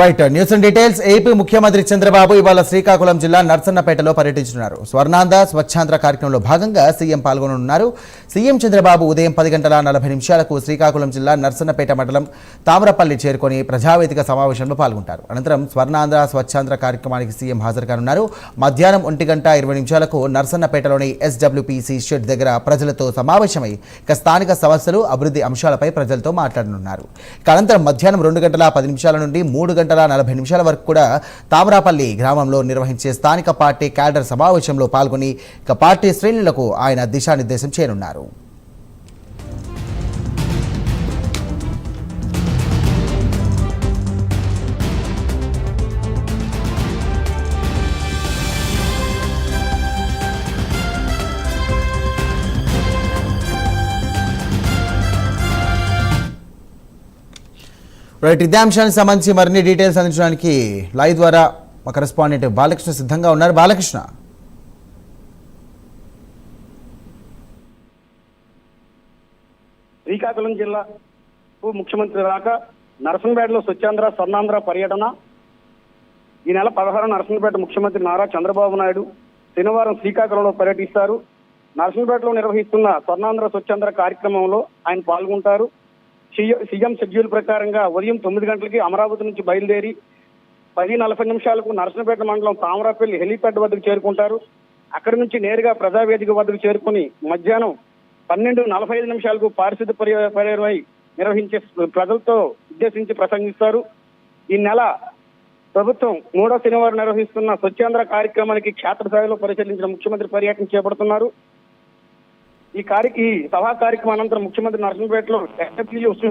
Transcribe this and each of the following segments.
Right news and details. AP ముఖ్యమంత్రి చంద్రబాబు ఇవాళ శ్రీకాకుళం జిల్లా నర్సన్నపేటలో పర్యటించనున్నారు. స్వర్ణాంధ్ర స్వచ్ఛాంధ్ర కార్యక్రమంలో భాగంగా సీఎం పాల్గొననున్నారు. సీఎం చంద్రబాబు ఉదయం 10:40 శ్రీకాకుళం జిల్లా నర్సన్నపేట మండలం తామరపల్లి చేరుకొని ప్రజావేదిక సమావేశంలో పాల్గొంటారు. అనంతరం స్వర్ణాంధ్ర స్వచ్ఛాంధ్ర కార్యక్రమానికి సీఎం హాజరు కానున్నారు. మధ్యాహ్నం 1:20 నర్సన్నపేటలోని SWPC షెడ్ దగ్గర ప్రజలతో సమావేశమై స్థానిక సమస్యలు, అభివృద్ధి అంశాలపై ప్రజలతో మాట్లాడనున్నారు. అనంతరం మధ్యాహ్నం 2:10 నుండి 3:40 వరకు కూడా తామరాపల్లి గ్రామంలో నిర్వహించే స్థానిక పార్టీ క్యాడర్ సమావేశంలో పాల్గొని పార్టీ శ్రేణులకు ఆయన దిశానిర్దేశం చేయనున్నారు. రైట్, ఇదే అంశానికి సంబంధించి మరిన్ని డీటెయిల్స్ అందించడానికి లైవ్ ద్వారా మా కరెస్పాండెంట్ బాలకృష్ణ సిద్ధంగా ఉన్నారు. బాలకృష్ణ, శ్రీకాకుళం జిల్లా ముఖ్యమంత్రి రాక నరసంపేటలో స్వచ్ఛాంధ్ర స్వర్ణాంధ్ర పర్యటన. ఈ నెల 16 నరసంపేట ముఖ్యమంత్రి నారా చంద్రబాబు నాయుడు శనివారం శ్రీకాకుళంలో పర్యటిస్తారు. నరసంపేటలో నిర్వహిస్తున్న స్వర్ణాంధ్ర స్వచ్ఛాంధ్ర కార్యక్రమంలో ఆయన పాల్గొంటారు. సీఎం షెడ్యూల్ ప్రకారంగా ఉదయం 9 గంటలకి అమరావతి నుంచి బయలుదేరి 10:40 నరసంపేట మండలం తామరాపల్లి హెలీప్యాడ్ వద్దకు చేరుకుంటారు. అక్కడి నుంచి నేరుగా ప్రజావేదిక వద్దకు చేరుకుని మధ్యాహ్నం 12:45 పారిశుద్ధ పర్యటన నిర్వహించే ప్రజలతో ఉద్దేశించి ప్రసంగిస్తారు. ఈ నెల ప్రభుత్వం 3వ శనివారం నిర్వహిస్తున్న స్వచ్ఛాంధ్ర కార్యక్రమానికి క్షేత్రస్థాయిలో పరిశీలించిన ముఖ్యమంత్రి పర్యటన చేపడుతున్నారు. ఈ సభా కార్యక్రమం అనంతరం ముఖ్యమంత్రి నరసంపేటలో SWPC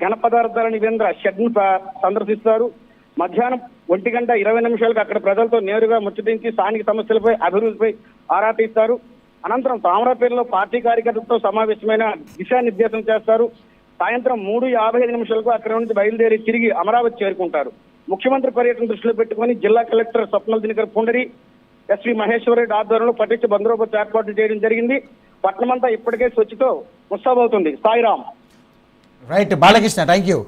ఘన పదార్థాల నివేంద్ర షెడ్ ను సందర్శిస్తారు. మధ్యాహ్నం 1:20 అక్కడ ప్రజలతో నేరుగా ముచ్చటించి స్థానిక సమస్యలపై, అభివృద్ధిపై ఆరా తీస్తారు. అనంతరం తామరాపేటలో పార్టీ కార్యకర్తలతో సమావేశమైన దిశానిర్దేశం చేస్తారు. సాయంత్రం 3:55 అక్కడి నుంచి బయలుదేరి తిరిగి అమరావతి చేరుకుంటారు. ముఖ్యమంత్రి పర్యటన దృష్టిలో పెట్టుకుని జిల్లా కలెక్టర్ స్వప్నల్ దినకర్ పుండరి, SV మహేశ్వరరెడ్డి ఆధ్వర్యంలో పటిష్ట బందోబస్తు ఏర్పాట్లు చేయడం జరిగింది. పట్టణమంతా ఇప్పటికే స్వచ్ఛతో ముస్తాబవుతుంది. Sairam. Right Balakrishna, thank you.